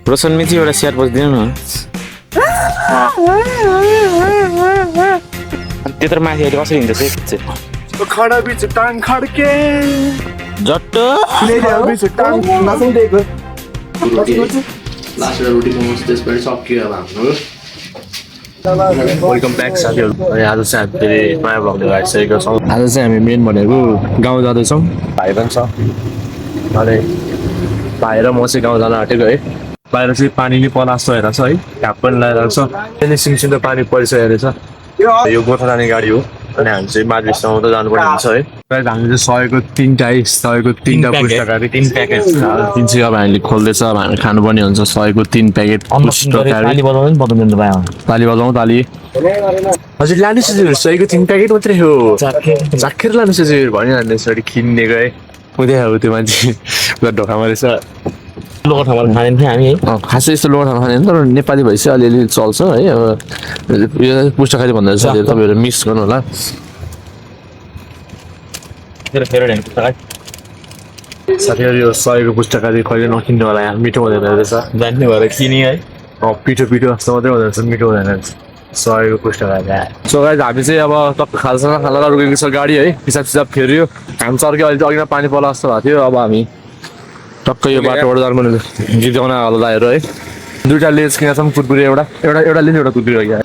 रोशन मिची एउटा स्याट बसिदिनु न त्यत्रो माथि अहिले कसरी हिँड्छ चाहिँ खडा बिच टाङ खड्के जट्ट बिच टाङ नासौँ दिएको लास्ट रोटी मोमोस त्यसपछि सकियो अब हाम्रो वेलकम ब्याक साथीहरू आज चाहिँ हामी फेरि नयाँ भ्लग लिएर आइसकेका छौँ आज चाहिँ हामी मेन भनेको गाउँ जाँदैछौँ भाइ पनि छ अनि भाइ र म चाहिँ गाउँ जान आँटेको है बाहिर चाहिँ पानी नै पलास्तो हेरेको छ है ढाप पनि लगाइरहेको छ त्यहाँदेखि सिमसिम त पानी परिसकेको रहेछ यो गोर्खा जाने गाडी हो अनि हामी चाहिँ माधुरीसम्म त जानुपर्ने हुन्छ है प्रायः हामीले सयको तिनवटा पुस्तकाहरू 3 प्याकेट दिन चाहिँ अब हामीले खोल्दैछ अब हामी खानुपर्ने हुन्छ 100को 3 प्याकेट ताली बजाउँ ताली हजुर लानुहोस् हजुर 100को 3 प्याकेट मात्रै हो झाखेर लानुहोस् हजुर भनिहाल्ने यसरी किन्ने गए उदय अब त्यो मान्छे उता ढोकामा रहेछ लोको ठाउँमा खाने थियौँ हामी है खासै यस्तो लोको ठाउँमा खाने तर नेपाली भएपछि अलिअलि चल्छ है अब यो पुस्तकारी भन्दा चाहिँ तपाईँहरू मिस गर्नु होला साथीहरू यो 100को पुस्तकारी कहिले नकिन्नु होला यहाँ मिठो हुँदैन रहेछ जान्ने भएर किने है पिठो जस्तो मात्रै हुँदो रहेछ मिठो हुँदैन रहेछ 100को पुस्तकारी सो गाइस हामी चाहिँ अब टक्क खाजा रुकेको छ गाडी है पिसाब फेऱ्यो हामी चर्क्यो अहिले चाहिँ अघि पानी पर्ला जस्तो भएको थियो अब हामी टक्क यो बाटोबाट जानुपर्ने गीत गाउन हल्लाहरू है दुईवटा लेज किनेको छौँ कुरकुरे एउटा लिनु एउटा कुरकुरे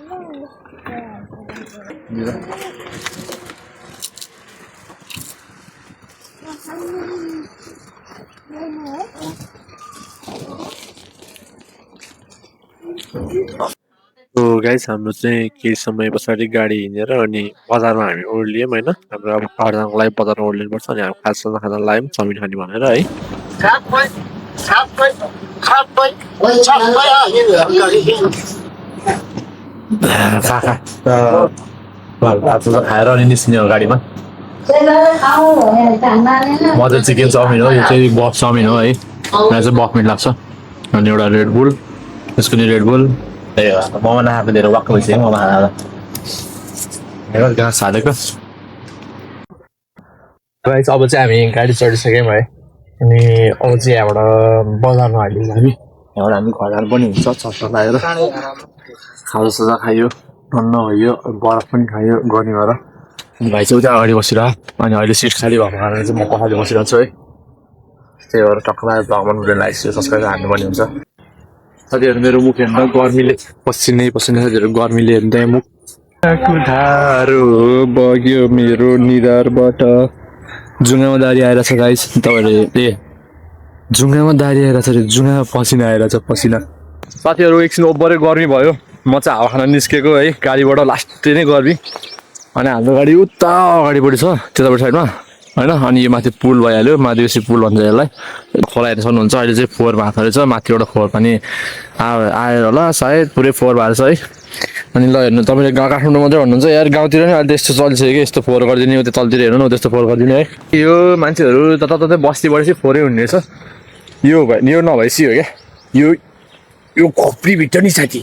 हो गाइस हाम्रो चाहिँ केही समय पछाडि गाडी हिँडेर अनि बजारमा हामी ओर्लियौँ होइन हाम्रो अब घर जानको लागि बजारमा ओर्लिनुपर्छ अनि हामी खाना लाग्यौँ चाउमिन खाने भनेर है खाएर अनि निस्किने हो गाडीमा मजा चिकन चाउमिन हो यो चाहिँ बफ चाउमिन हो है यहाँ चाहिँ बफ मिट लाग्छ अनि एउटा रेडबुल त्यसको नि रेडबुल मोमो नखाएको धेरै वाक्क भइसक्यो मोमो खाएर घाँस हालेको गाइस अब चाहिँ हामी गाडी चढिसक्यौँ है अनि अब चाहिँ यहाँबाट बजारमा हाल्यौँ हामी यहाँबाट हामी घर जानुपर्ने हुन्छ छक्क लगाएर खाजासाजा खायो टन्न भयो बरफ पनि खायो गर्ने भएर अनि भाइ चाहिँ उता अगाडि बसिरह अनि अहिले सिट खाली भएको कारणले चाहिँ म पछाडि बसिरहेको छु है त्यही भएर टक्क लगाएर भ्लग बनाउनु लाइक सब्सक्राइब हाल्नुपर्ने हुन्छ साथीहरू मेरो मुख हेर्दा गर्मीले पसिनै साथीहरू गर्मीले हेर्दा मुख धारो बग्यो मेरो निधारबाट जुङ्गामा दारी आएर छ गाइस तपाईँहरूले जुङ्गामा दारी आएर छ अरे जुङ्गामा पसिना आएर छ पसिना साथीहरू एकछिन ओभरै गर्मी भयो म चाहिँ हावा खाना निस्केको है गाडीबाट लास्टै नै गर्मी अनि हाम्रो गाडी उता अगाडिपट्टि छ त्यतापट्टि साइडमा होइन अनि यो माथि पुल भइहाल्यो माथिपछि पुल भन्छ यसलाई खोला हेर्न सक्नुहुन्छ अहिले चाहिँ फोहोर भएको रहेछ माथिबाट फोहोर पनि आएर होला सायद पुरै फोहोर भएको छ है अनि ल हेर्नु तपाईँले काठमाडौँ मात्रै भन्नुहुन्छ यार गाउँतिर नि अहिले त्यस्तो चलिसक्यो कि यस्तो फोहोर गरिदिने उता तलतिर हेर्नु न त्यस्तो फोहोर गरिदिने है यो मान्छेहरू जताततै बस्तीबाट चाहिँ फोहोरै हुने रहेछ यो नभएपछि हो क्या यो खोप्रीभित्र नि साथी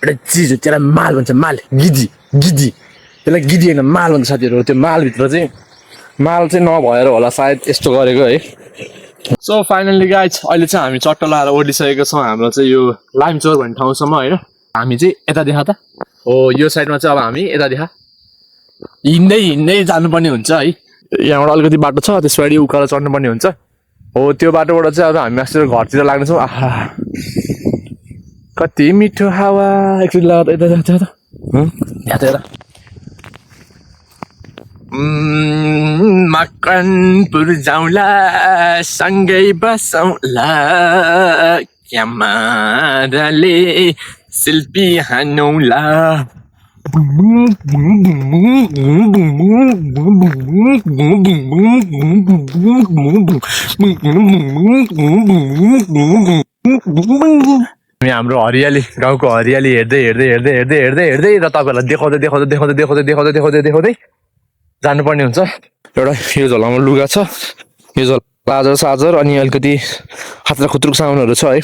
एउटा चिज हो त्यसलाई माल भन्छ माल गिदी त्यसलाई गिदी होइन माल भन्छ साथीहरू त्यो मालभित्र चाहिँ माल चाहिँ नभएर होला सायद यस्तो गरेको है सो फाइनल्ली गाइज अहिले चाहिँ हामी चट्ट लाएर ओर्लिसकेको छौँ हाम्रो चाहिँ यो लाइमचौर भन्ने ठाउँसम्म होइन हामी चाहिँ यता देखा त हो यो साइडमा चाहिँ अब हामी यता देखा हिँड्दै जानुपर्ने हुन्छ है यहाँबाट अलिकति बाटो छ त्यसपछि उकालो चढ्नुपर्ने हुन्छ हो त्यो बाटोबाट चाहिँ अब हामी अस्ति घरतिर लाग्नेछौँ आहा कति मिठो हावा एकचोटि लगाएर यता मकनपुर जाउँला सँगै बसौँला क्यामाराले सेल्फी हानौँला हाम्रो हरियाली गाउँको हरियाली हेर्दै र तपाईँहरूलाई देखाउँदै जानुपर्ने हुन्छ एउटा यो झोलामा लुगा छ यो झोला चार्जर अनि अलिकति हातमा खुत्रुक सामानहरू छ है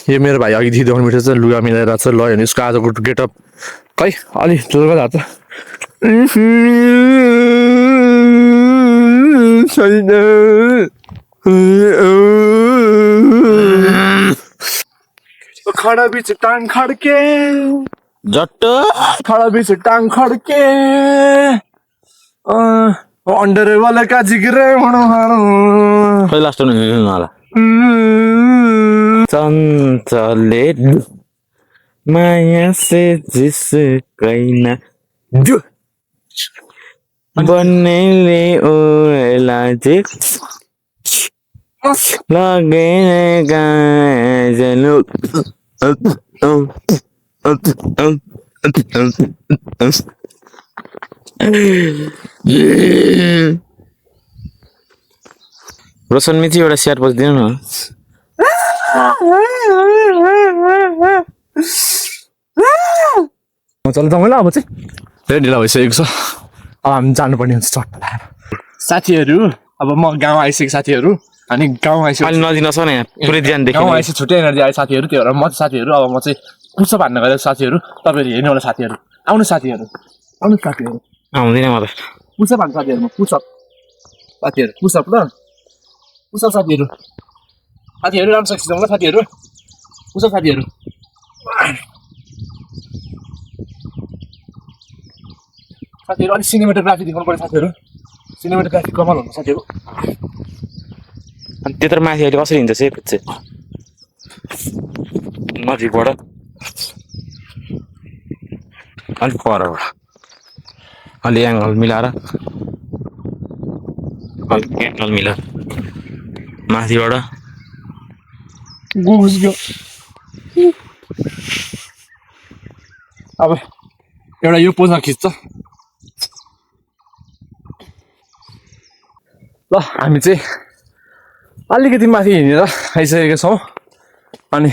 यो मेरो भाइ अघि देखाउनु बिर्सेछ लुगा मिलाइरहेको छ ल हेर्नु यसको आजको गेटअप खै अलि जोरको हात खड़ा बीच टांग खड़के जट्ट खड़ा बीच टांग खड़के अंडर वाला का जिगरे खै लास्ट होला चञ्चले माया से जिसकैना जो बन्नेले ओला जे लगेर गाजलु रोशन मिची एउटा स्याट बजिदिनु न चल त मलाई अब चाहिँ रेडी भइसकेको छ अब हामी जानुपर्ने हुन्छ चट्ट लगाएर साथीहरू अब म गाउँ आइसकेको साथीहरू अनि गाउँ आइसक्यो अलि नदिनुहोस् न यहाँ पुरै ध्यान गाउँ देख्नु आइसक्यो छुट्टै एनर्जी आयो साथीहरू त्यो भएर म चाहिँ साथीहरू अब म चाहिँ पुसअप हान्न गएर साथीहरू तपाईँहरू हेर्नु होला साथीहरू आउनु साथीहरू आउँदैन मलाई पुसअप हान्नु साथीहरू म पुसअप साथीहरू पुसअप ल पुसअप साथीहरू साथीहरू राम्रो सक्सेस ल साथीहरू पुसअप साथीहरू साथीहरू अलिक सिनेमेटोग्राफी देखाउनु पर्यो साथीहरू सिनेमेटोग्राफी कमाल हुन्छ साथीहरू अनि त्यत्रो माथि अहिले कसरी हिँड्छ चाहिँ चाहिँ नजिकबाट अलिक परबाट अलि एङ्गल मिलाएर अलिक एङ्गल मिलाएर माथिबाट गुस्यो अब एउटा यो पोजमा खिच्छ ल हामी चाहिँ अलिकति माथि हिँडेर आइसकेका छौँ अनि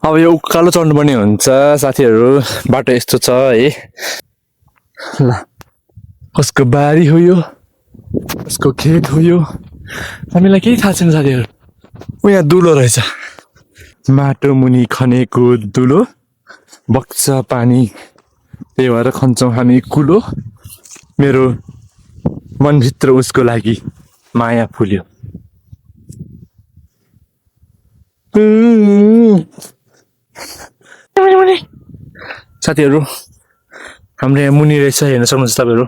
अब यो उकालो चढ्नुपर्ने हुन्छ साथीहरू बाटो यस्तो छ है ल कसको बारी हो यो कसको खेत हो यो हामीलाई केही थाहा छैन साथीहरू ऊ यहाँ दुलो रहेछ माटो मुनि खनेको दुलो बग्छ पानी त्यही भएर खन्छौँ हामी कुलो मेरो मनभित्र उसको लागि माया फुल्यो साथीहरू हाम्रो यहाँ मुनि रहेछ हेर्न सक्नुहुन्छ तपाईँहरू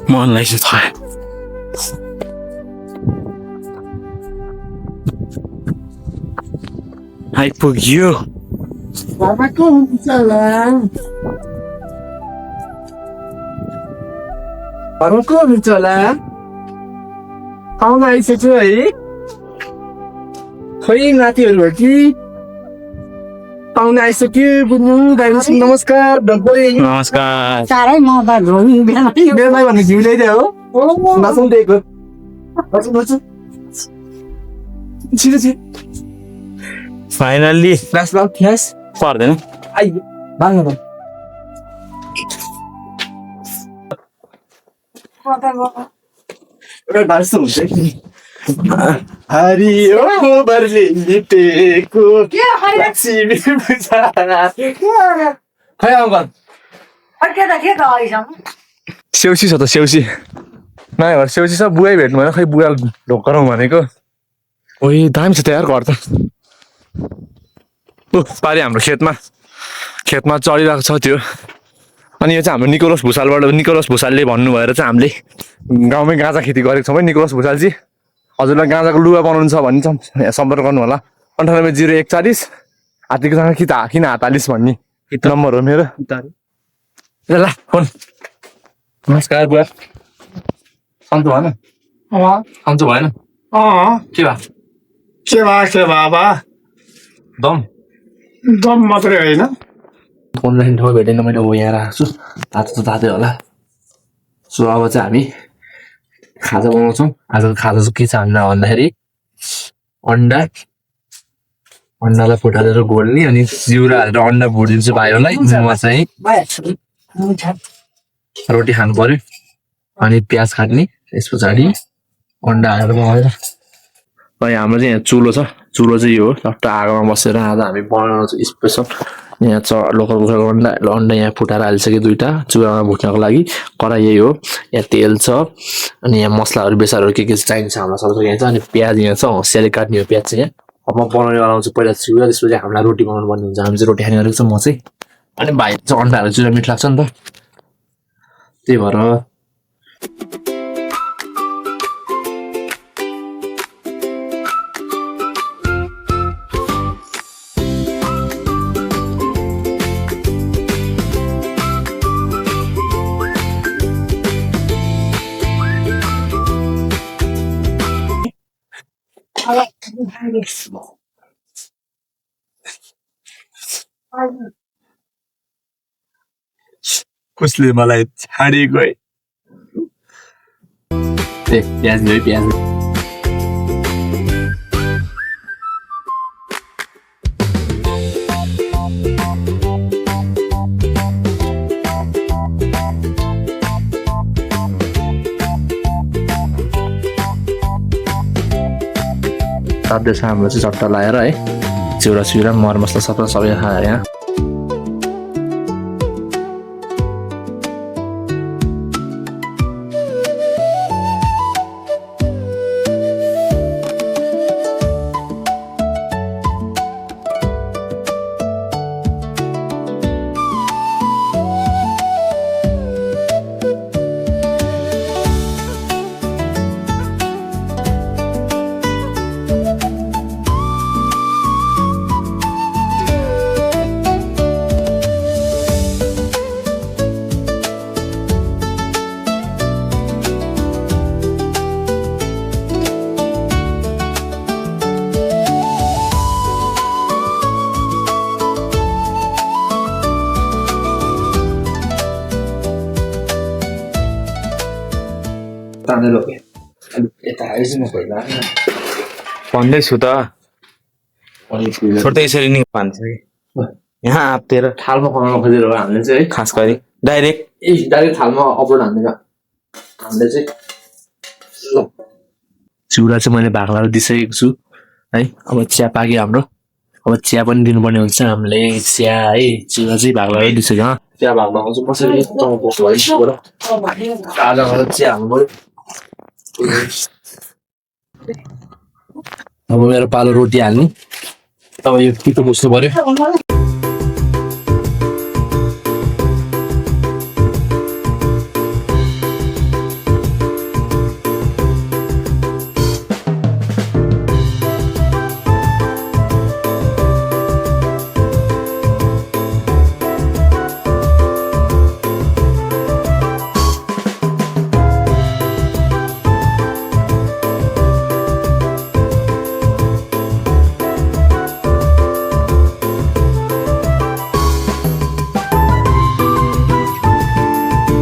मनलाई चाहिँ थाहा आइपुग्यो बाबाको हुन्छ होला घरको हुन्छ होला आउन आइसक्यो है खोइ नातिहरू हो कि पाहुना आइसक्यो बुझ्नु दाइसँग नमस्कार डक्टरै नमस्कार साह्रै म त घुम्नु बेलमै भन्ने घिउ ल्याइदियो हो नाच्नु दिएको नाच्नु छिटो छिटो फाइनल्ली फ्ल्यास लाउ फ्ल्यास पर्दैन आइयो बाङ्गो त एउटा डान्स त हुन्छ है हरियो गोबरले लिपेको लक्ष्मी पूजा खै अङ्कल सेउसी छ त सेउसी नयाँ घर सेउसी छ बुवाई भेट्नु भएन खै बुवा ढोक गरौँ भनेको ओइ दामी छ त यार घर त पारि हाम्रो खेतमा चढिरहेको छ त्यो अनि यो चाहिँ हाम्रो निकोलस भुसालले भन्नुभएर चाहिँ हामीले गाउँमै गाँजा खेती गरेको छौँ है। निकोलस भुसालजी हजुरलाई गाँजाको लुगा बनाउनु छ भने चाहिँ सम्पर्क गर्नु होला। 98 041 हात्तीकोसँग किन हात हालिस् भन्ने नम्बर हो मेरो। ल फोन। नमस्कार बुवा। सन्चो भएन? सन्चो भएन? के भयो बाबा दम दम मात्रै होइन फोन राख्ने ठाउँ भेटेन मैले हो यहाँ राख्छु तातो त तातै होला। सो अब चाहिँ हामी खाजा बनाउँछौँ। आजको खाजा चाहिँ के छ हामीलाई भन्दाखेरि अन्डालाई फुटालेर घोल्ने अनि चिउरा हालेर अन्डा भुटिदिन्छु भाइहरूलाई। म चाहिँ रोटी खानु पर्यो अनि प्याज काट्ने त्यस पछाडि अन्डा हालेर बनाएर। भाइ हाम्रो चाहिँ यहाँ चुलो छ। चुलो चाहिँ यो हो टट्ट आगोमा बसेर आज हामी बनाउँछ स्पेसल। यहाँ छ लोकल कुखुराको अन्डा यहाँ फुटाएर हालिसक्यो 2टा चुलामा भुट्नको लागि। कराई यही हो। यहाँ तेल छ अनि यहाँ मसलाहरू बेसारहरू के चाहिन्छ हामीलाई सबै यहाँ छ। अनि प्याज यहाँ छ होसियारले काट्ने हो प्याज चाहिँ यहाँ। अब म बनाउने वाला आउँछु पहिला चिउरा त्यसपछि हामीलाई रोटी बनाउनु पर्ने हुन्छ। हामी चाहिँ रोटी खाने गरेको छ म चाहिँ। अनि भाइ चाहिँ अन्डा हालेर चिउरा मिठो लाग्छ नि त त्यही भएर कसले मलाई छाडेको है। प्याज है प्याज ताप्दैछ हाम्रो चाहिँ चट्टा लगाएर है। चिउरा मरमसला सबै खाएर यहाँ तान्दै लोके यता आएछ म पहिला भन्दैछु त छोड्दै यसरी नि पान्छ कि यहाँ आप्तेर थालमा पकाउन खोजेर हो हामीले चाहिँ है। खास गरी डाइरेक्ट थालमा अपलोड हान्दैन हामीले चाहिँ। चिउरा चाहिँ मैले भाग लगाएर दिइसकेको छु है। अब चिया पाक्यो हाम्रो। अब चिया पनि दिनुपर्ने हुन्छ हामीले चिया है। चिउरा चाहिँ भाग लगाएर दिइसक्यो। चिया भाग लगाउँछु कसरी ताजा चिया हाल्नु पर्यो। अब मेरो पालो रोटी हाल्ने। अब यो पिठो मुस्नु पर्यो।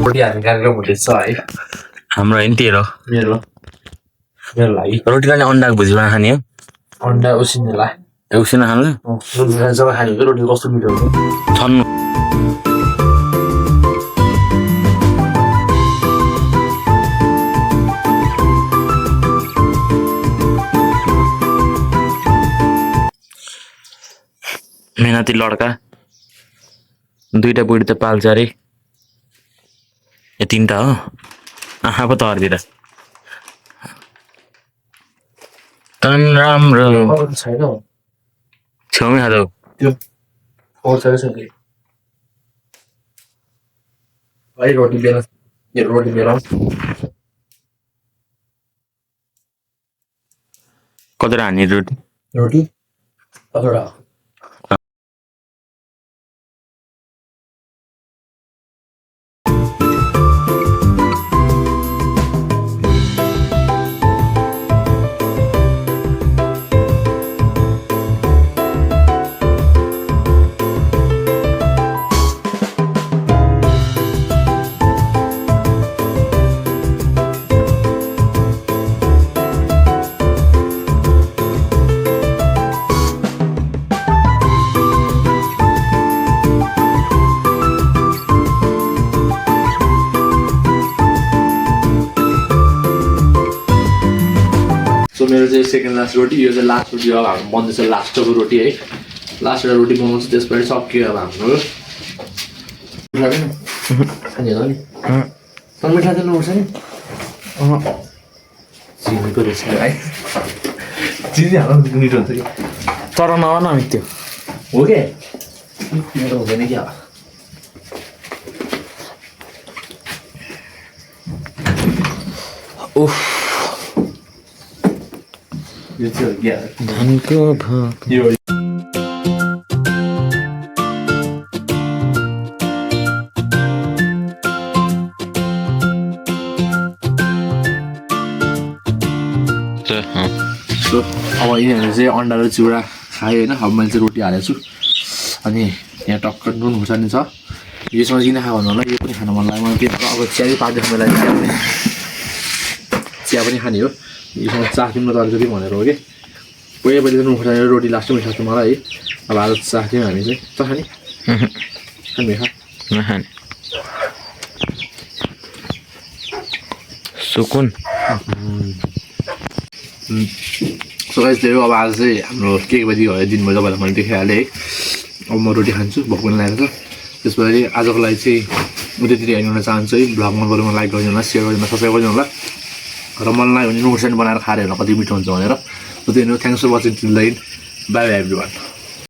रोटी हाल्ने कार्यक्रम हुँदैछ है हाम्रो होइन तेरो मेरो लागि। रोटी खाने अन्डाको भुजिमा खाने हो। अन्डा उसिन्नेलाई उसिन खानु रोटी खाने जब खाने हुन्छ रोटी कस्तो मिठो हुन्छ। छन्नु मेहनती लड्का 2टा बुढी त पाल्छ अरे। ए 3टा हो आँखा पो तर्दिएर तन राम्रो छैन छेउमै खाँदौ त्यो फोर्स छैन है रोटी बेला यो रोटी बेलाउँ कतिवटा हान्ने रोटी रोटी कतिवटा सो मेरो चाहिँ सेकेन्ड लास्ट रोटी यो चाहिँ लास्ट रोटी अब हाम्रो बन्दैछ लास्टको रोटी है लास्ट एउटा रोटी बनाउँछु त्यसपछि सक्यो अब हाम्रो खाने हो नि तर मिठा दिनुपर्छ नि चिनीको रहेछ है चिनी हाल्नु मिठो हुन्छ कि तर नभन नि त्यो हो क्या मेरो हुँदैन क्या उफ यो चाहिँ क्या धनको भाग यो सो अब यिनीहरू चाहिँ अन्डा र चिउरा खायो होइन अब मैले चाहिँ रोटी हालेको छु अनि यहाँ टक्क नुन खुर्सानी छ यसमा किन खायो भन्नु होला यो पनि खानु मन लाग्यो मलाई के अब चिया पार्दैछ मलाई चिया पनि खाने हो यसमा चाह तिम्रो तर जति भनेर हो कि पहिले पहिले नुन खुर्सानी र रोटी लास्टमै खाएको मलाई है अब आज चाह थियौँ हामी चाहिँ त खाने खाने खा नखाने सुकुन सो गाइस त्यही हो अब आज चाहिँ हाम्रो के बजी भयो दिनभरि तपाईँलाई मैले देखाइहालेँ है अब म रोटी खान्छु भोक पनि लागेको छ त्यसपछि आजको लागि चाहिँ उतैतिर हेर्नु गर्न चाहन्छु है भ्लग मन पऱ्यो लाइक गरिदिनु होला सेयर गरिदिनु सब्सक्राइब गरिदिनु होला र मलाई लाग्यो भने नुडल्स बनाएर खाएर हेर्नु कति मिठो हुन्छ भनेर त्यही हो thanks for watching till line bye bye everyone